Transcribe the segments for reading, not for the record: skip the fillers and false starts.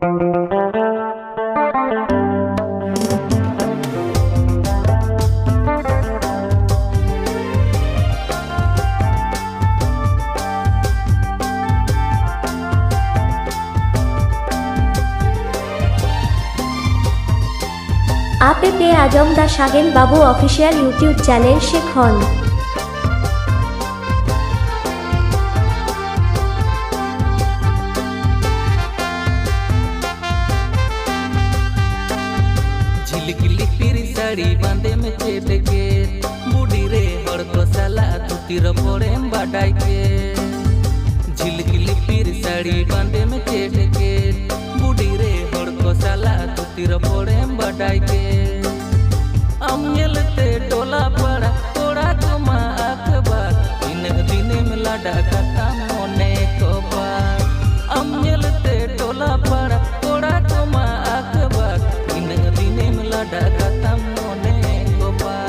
আপে পেয়ে আজম দা সাগেন বাবু official YouTube channel শেখন। झिलकिली पिरी sari बांधे में चेट के बूढ़ी रे हड़ को साला तुतिर पड़े बाडाई के। झिलकिली पिरी साड़ी बांधे में चेट के बूढ़ी रे हड़ को साला तुतिर पड़े बाडाई के। अमयलते टोला पड़ा थोड़ा कुमा अखबार इन दिने में लाडा कथा मोने को बार। अमयलते टोला पड़ा थोड़ा कुमा अखबार इन दिने में लाडा कथा मोने को बार।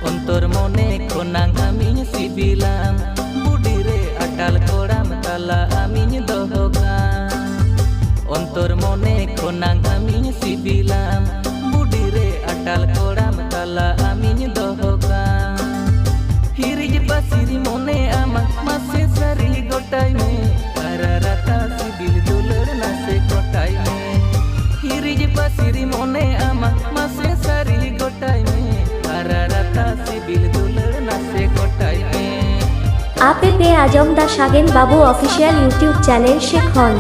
अंतर मने खोनांग आमिन सिबिलाम बुढ़ी रे अटाल कोड़ाम ताला आमिन दोहोगा। अंतर मने खोनांग आमिन सिबिलाम बुढ़ी रे अटाल कोड़ाम ताला आमिन दोहोगा। हिरिज बासिरी मने आमा मासे सारी गोटाई में राता सिबिल दुलड़ नासे गोटाई में। हिरिज बासिरी मने आमा मासे सारी गोटाई में আপে পেয়ে আজম দা সাগেন বাবু অফিসিয়াল ইউটিউব চ্যানেল শেখন।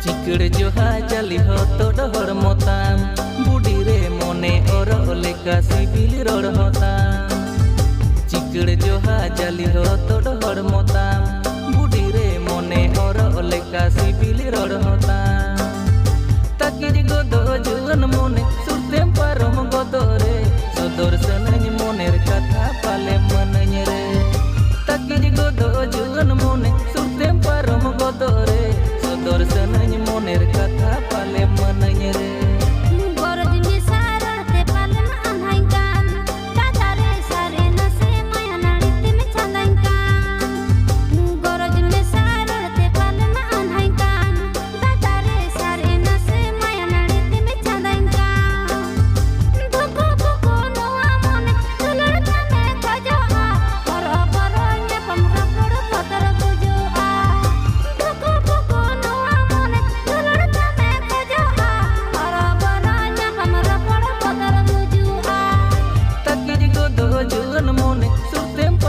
चिकड़ जोहा चली हो तो डहर मोताम बुढ़ी रे मोने और लेका सिबिल रोड होताम। चिकड़ जोहा चली हो तो डहर मोताम बुढ़ी रे मोने और लेका सिबिल रोड होताम। ताकिर गोदो जुवन मोने सुरतेम पारम गोदो रे सदर सनኝ मोनेर कथा पाले मनኝ रे। ताकिर गोदो जुवन मोने सुरतेम पारम गोदो रे सदर सनኝ मोनेर कथा पाले मनኝ रे।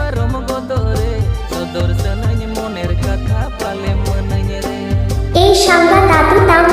parom godore sodor sanañ moner katha pale manañ re এই সাঙ্গা দাদু তাম